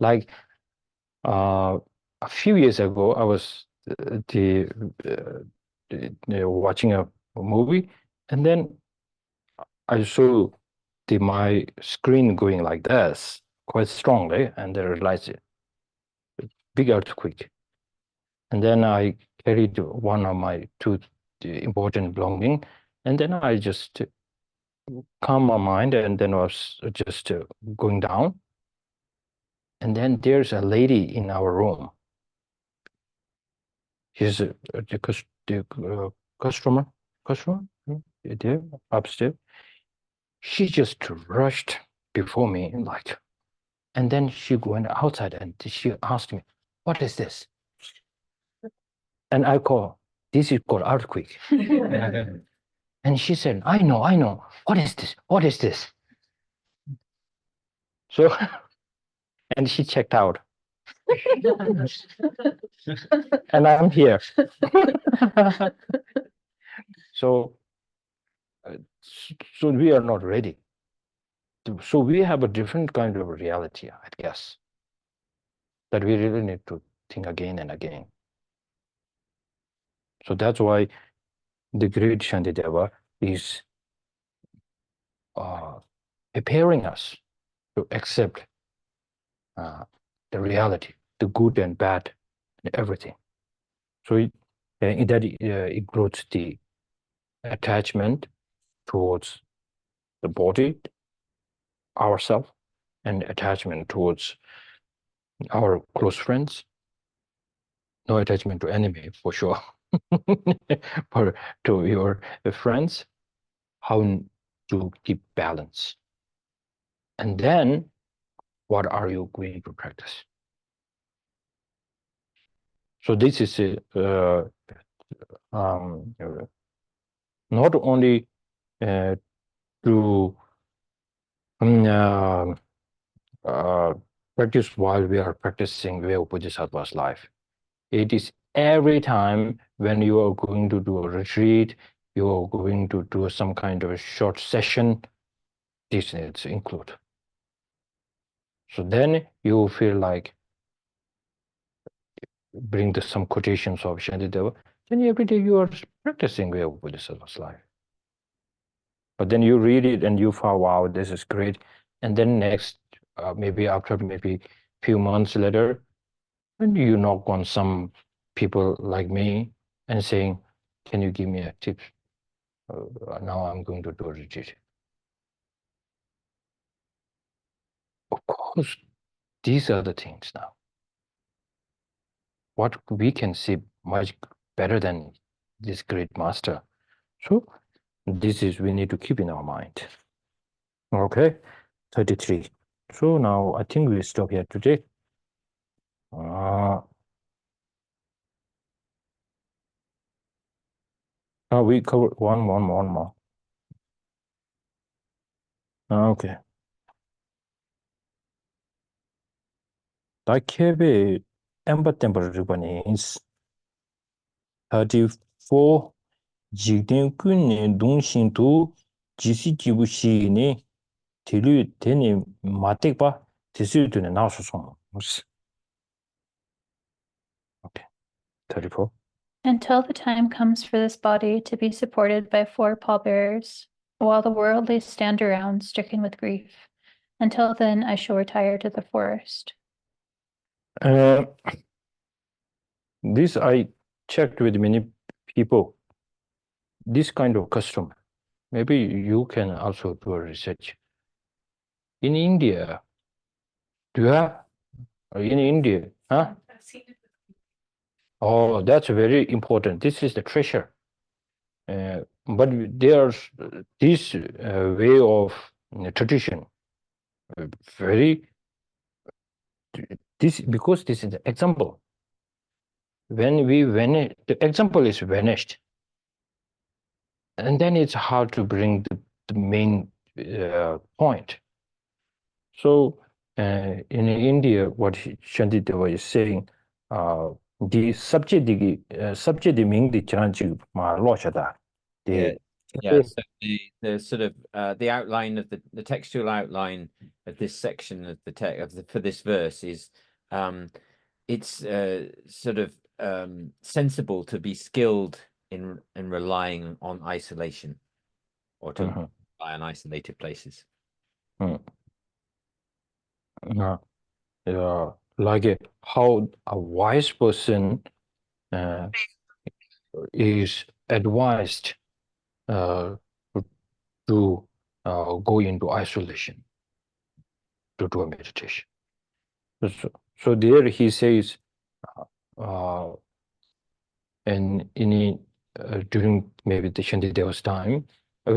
Like a few years ago, I was watching a movie, and then I saw my screen going like this quite strongly, and I realized big earthquake. And then I carried one of my two important belongings, and then I just calm my mind, and then I was just going down. And then there's a lady in our room. She's the customer there upstairs. She just rushed before me, like, and then she went outside and she asked me, "What is this?" And I call, "This is called earthquake." And she said, I know. What is this? What is this? So, and she checked out. And I'm here. So, so we are not ready. So we have a different kind of reality, I guess, that we really need to think again and again. So that's why the great Shantideva is preparing us to accept the reality, the good and bad, and everything. So it includes the attachment towards the body, ourselves, and attachment towards our close friends. No attachment to enemy, for sure. But to your friends, how to keep balance. And then, what are you going to practice? So this is not only to practice while we are practicing way of Bodhisattva's life. It is every time when you are going to do a retreat, you are going to do some kind of a short session, this needs to include. So then you feel like bring some quotations of Shantideva, then every day you are practicing way of Bodhisattva's life. But then you read it and you find, wow, this is great. And then next, maybe after maybe few months later, when you knock on some people like me and saying, can you give me a tip? Now I'm going to do a retreat. Of course, these are the things now. What we can see much better than this great master. So this is we need to keep in our mind. Okay, 33. So now I think we stop here today. We cover one more. Okay. Dakebe Ember Temple Japanese 34 Jigden Kunni Dungshin to Jisi Jibushi ni Tilu Teni Matekba Tisu to the Nasu. Okay. 34. Until the time comes for this body to be supported by 4 pallbearers, while the worldly stand around stricken with grief. Until then, I shall retire to the forest. This I checked with many people. This kind of custom, maybe you can also do a research. In India, do you have? In India, huh? Oh, that's very important. This is the treasure. But there's this way of tradition, very this because this is the example. When the example is vanished, and then it's hard to bring the main point. So in India, what Shantideva is saying, the subject meaning the challenge ma lo chada. Yeah, so the sort of the outline of the textual outline of this section of the text for this verse is it's sort of sensible to be skilled in relying on isolation or to rely on isolated places. Like how a wise person is advised to go into isolation to do a meditation. So there he says, and during maybe the Shantideva's time,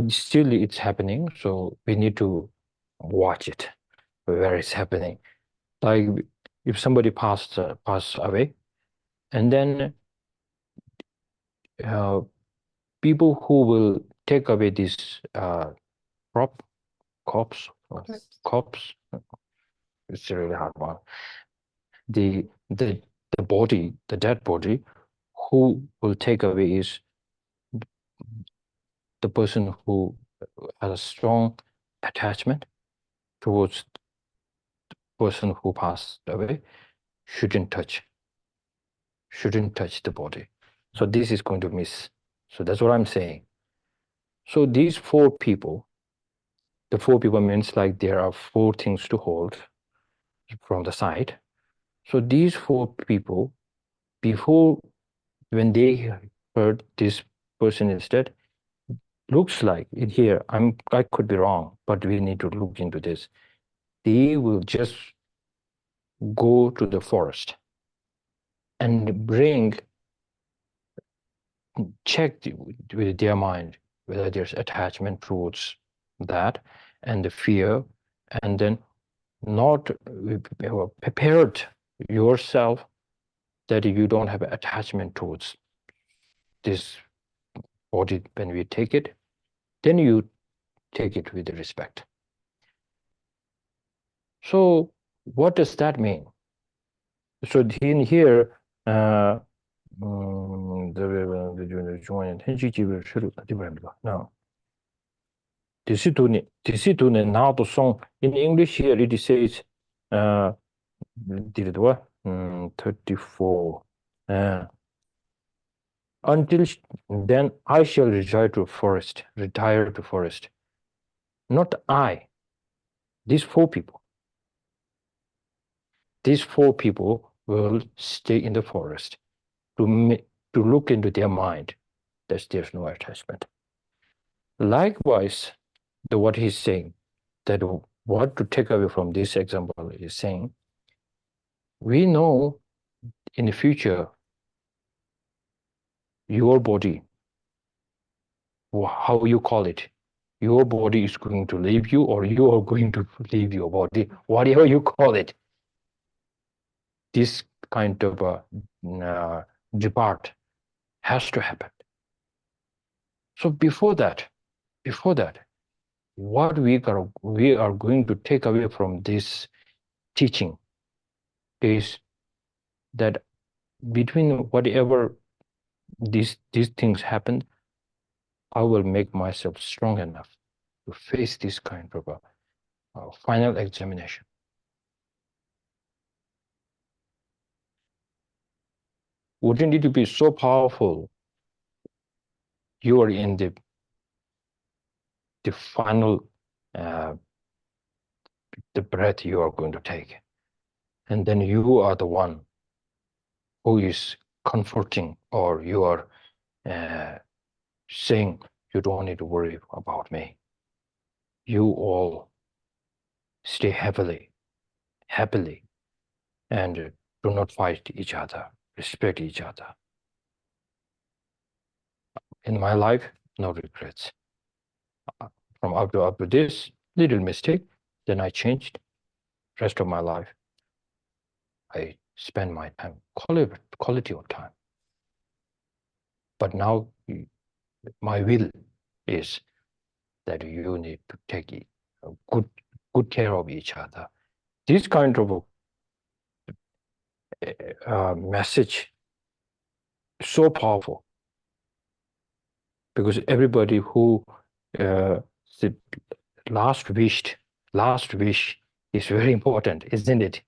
still it's happening. So we need to watch it where it's happening. Like if somebody pass away, and then people who will take away this corpse, it's a really hard one. The body, the dead body, who will take away is the person who has a strong attachment towards the person who passed away, shouldn't touch the body. So this is going to miss. So that's what I'm saying. So these four people, the four people means like there are four things to hold from the side. So these four people, before, when they heard this person is dead, looks like it here, I could be wrong, but we need to look into this. They will just go to the forest and check with their mind whether there's attachment towards that and the fear, and then not prepared yourself that you don't have attachment towards this body when we take it, then you take it with respect. So what does that mean? So in here, now in English here it says 34. Until then I shall retire to forest. Not I. These four people will stay in the forest to look into their mind that there's no attachment. Likewise, what he's saying, that what to take away from this example is saying, we know in the future your body, how you call it, your body is going to leave you or you are going to leave your body, whatever you call it. This kind of depart has to happen. So before that, what we are going to take away from this teaching is that between whatever these things happen, I will make myself strong enough to face this kind of a final examination. Wouldn't it be so powerful? You are in the final the breath you are going to take, and then you are the one who is comforting, or you are saying, you don't need to worry about me. You all stay happily, and do not fight each other, respect each other. In my life, no regrets. From up to this little mistake, then I changed. Rest of my life, I spend my time, quality of time. But now my will is that you need to take good care of each other. This kind of message is so powerful, because everybody who the last wish is very important, isn't it?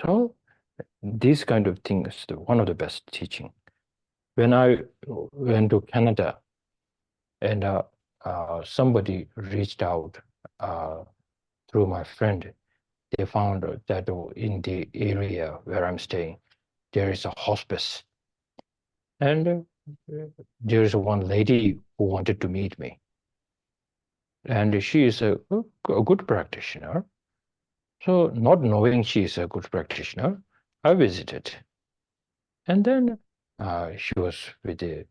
So this kind of thing is one of the best teaching. When I went to Canada, and somebody reached out through my friend, they found that in the area where I'm staying, there is a hospice. And there is one lady who wanted to meet me. And she is a good practitioner. So not knowing she is a good practitioner, I visited. And then she was with the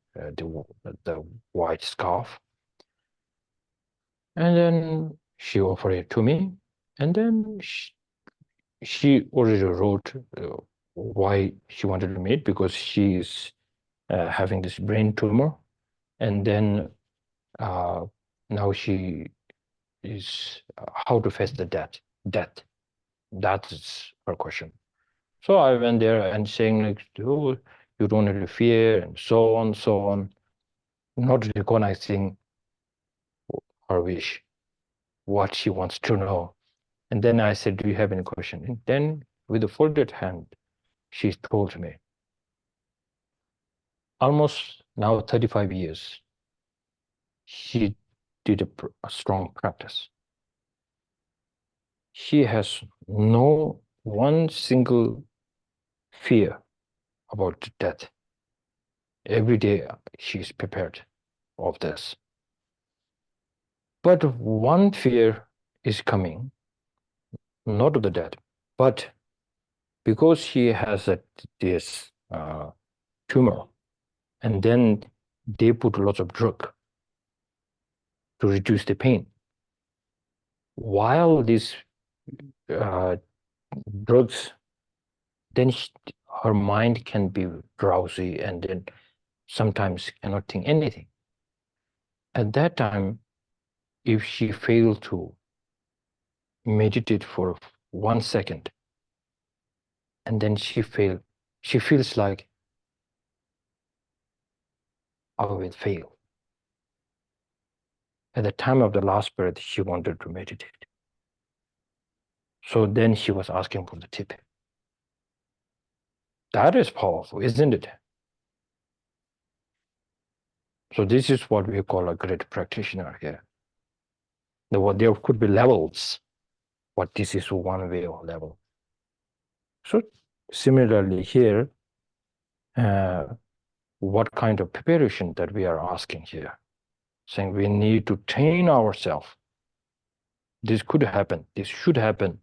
white scarf. And then she offered it to me. And then she already wrote why she wanted to meet, because she is having this brain tumor. And then now she is how to face the death. That is her question. So I went there and saying like, oh, you don't need to fear, and so on, not recognizing her wish, what she wants to know. And then I said, do you have any question? And then with a folded hand, she told me, almost now 35 years, she did a strong practice. She has no one single fear about death. Every day she's prepared of this. But one fear is coming, not of the death, but because she has this tumor, and then they put lots of drug to reduce the pain. While these drugs, then her mind can be drowsy and then sometimes cannot think anything. At that time, if she failed to meditate for 1 second, and then she feels like I will fail. At the time of the last breath, she wanted to meditate. So then she was asking for the tip. That is powerful, isn't it? So this is what we call a great practitioner here. There could be levels, but this is one way of level. So similarly here, what kind of preparation that we are asking here? Saying we need to train ourselves. This could happen, this should happen.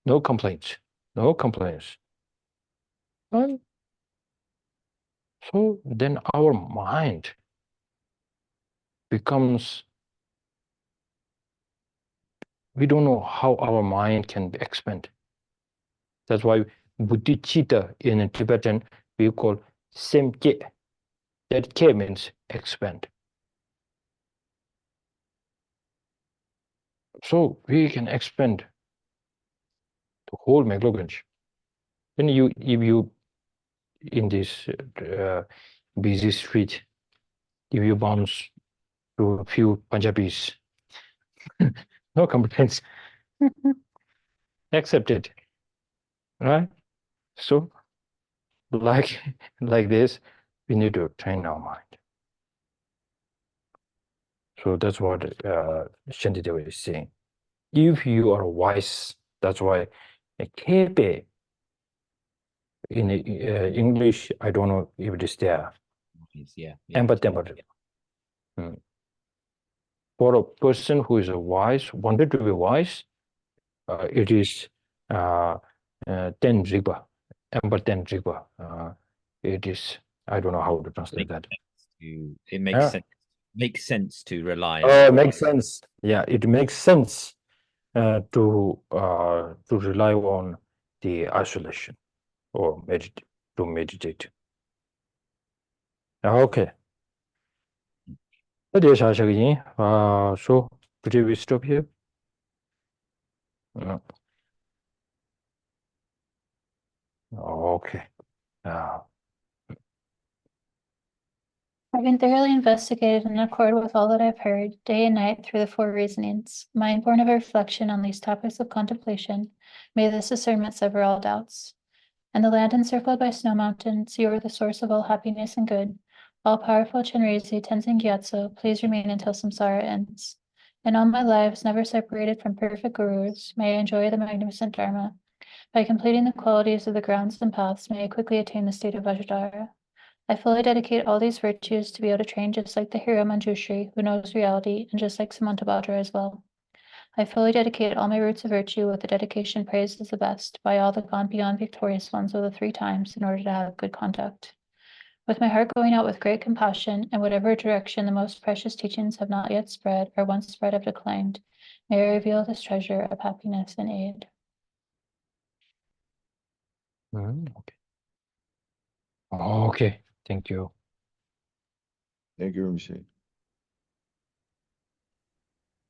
No complaints, no complaints. And so then our mind becomes, we don't know how our mind can be expanded. That's why bodhicitta in Tibetan we call semke. That ke means expand. So we can expand the whole Megaloganj. Then if you in this busy street, if you bounce to a few Punjabis, no complaints. Accept it, right? So like this, we need to train our mind. So that's what Shantideva is saying. If you are wise, that's why kepe in English, I don't know if it is there. Yeah. Empathy. For a person who is wise, wanted to be wise, it is ten rigpa, ten rigpa. It is, I don't know how to translate that. It makes sense to rely on. It makes sense. Yeah, it makes sense to rely on the isolation or meditate. Okay. So today we stop here. Okay. Having thoroughly investigated in accord with all that I've heard, day and night through the four reasonings, mind born of reflection on these topics of contemplation, may this discernment sever all doubts. And the land encircled by snow mountains, you are the source of all happiness and good. All-powerful Chenrezig Tenzin Gyatso, please remain until samsara ends. In all my lives, never separated from perfect gurus, may I enjoy the magnificent Dharma. By completing the qualities of the grounds and paths, may I quickly attain the state of Vajradhara. I fully dedicate all these virtues to be able to train just like the hero Manjushri, who knows reality, and just like Samantabhadra as well. I fully dedicate all my roots of virtue with the dedication praised as the best by all the gone beyond victorious ones of the 3 times in order to have good conduct. With my heart going out with great compassion, in whatever direction the most precious teachings have not yet spread or once spread have declined, may I reveal this treasure of happiness and aid. Okay. Okay, thank you. Thank you, Rinpoche.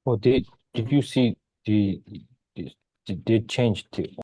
Oh, did you see the did they change the